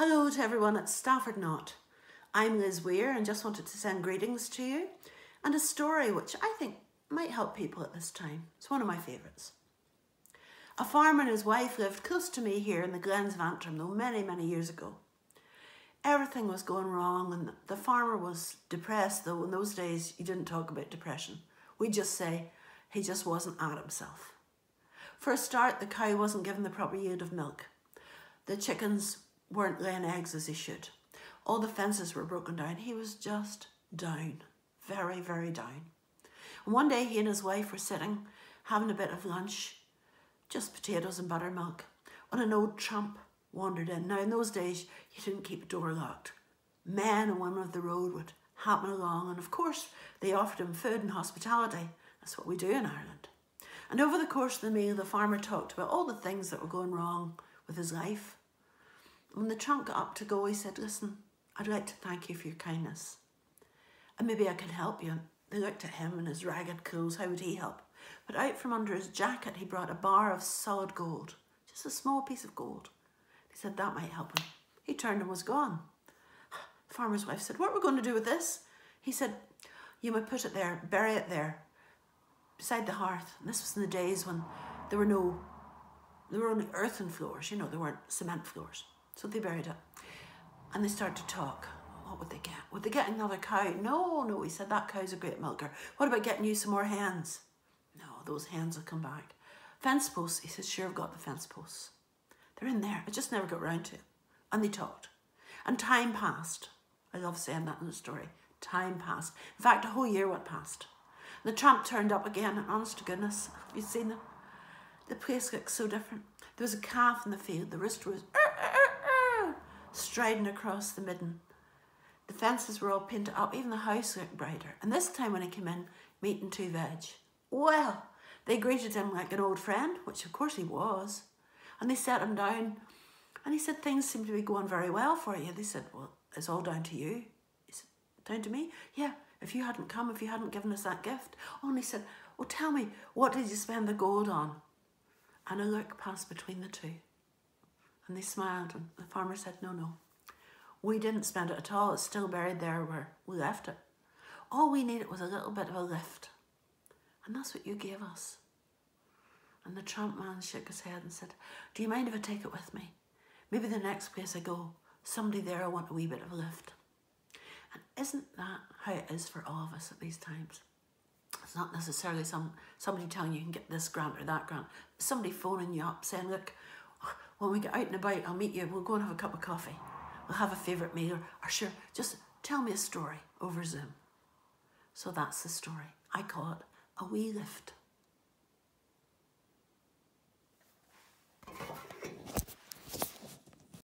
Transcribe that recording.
Hello to everyone at Stafford Knot. I'm Liz Weir and just wanted to send greetings to you and a story which I think might help people at this time. It's one of my favourites. A farmer and his wife lived close to me here in the Glens of Antrim, though many years ago. Everything was going wrong and the farmer was depressed, though in those days you didn't talk about depression. We'd just say he just wasn't at himself. For a start, the cow wasn't given the proper yield of milk. The chickens weren't laying eggs as they should. All the fences were broken down. He was just down, very down. And one day he and his wife were sitting, having a bit of lunch, just potatoes and buttermilk, when an old tramp wandered in. Now in those days, you didn't keep a door locked. Men and women of the road would happen along, and of course they offered him food and hospitality. That's what we do in Ireland. And over the course of the meal, the farmer talked about all the things that were going wrong with his life. When the tramp got up to go, he said, "Listen, I'd like to thank you for your kindness. And maybe I can help you." And they looked at him in his ragged clothes. How would he help? But out from under his jacket, he brought a bar of solid gold, just a small piece of gold. He said that might help him. He turned and was gone. The farmer's wife said, "What are we going to do with this?" He said, "You might put it there, bury it there, beside the hearth." And this was in the days when there were only earthen floors, you know, there weren't cement floors. So they buried it. And they started to talk. What would they get? Would they get another cow? No, he said, that cow's a great milker. What about getting you some more hens? No, those hens will come back. Fence posts? He said, "Sure, I've got the fence posts. They're in there. I just never got round to it." And they talked. And time passed. I love saying that in the story. Time passed. In fact, a whole year went past. And the tramp turned up again, and honest to goodness, have you seen them? The place looked so different. There was a calf in the field. The rooster was striding across the midden. The fences were all painted up. Even the house looked brighter. And this time when he came in, meat and two veg. Well, they greeted him like an old friend, which of course he was. And they sat him down. And he said, "Things seem to be going very well for you." They said, "Well, it's all down to you." He said, "Down to me?" "Yeah, if you hadn't come, if you hadn't given us that gift." Oh, and he said, "Well, tell me, what did you spend the gold on?" And a look passed between the two. And they smiled, and the farmer said, No, we didn't spend it at all. It's still buried there where we left it. All we needed was a little bit of a lift. And that's what you gave us." And the tramp man shook his head and said, "Do you mind if I take it with me? Maybe the next place I go, somebody there will want a wee bit of a lift." And isn't that how it is for all of us at these times? It's not necessarily somebody telling you can get this grant or that grant. Somebody phoning you up saying, "Look, when we get out and about, I'll meet you. We'll go and have a cup of coffee. We'll have a favourite meal. Or sure, just tell me a story over Zoom." So that's the story. I call it a wee lift.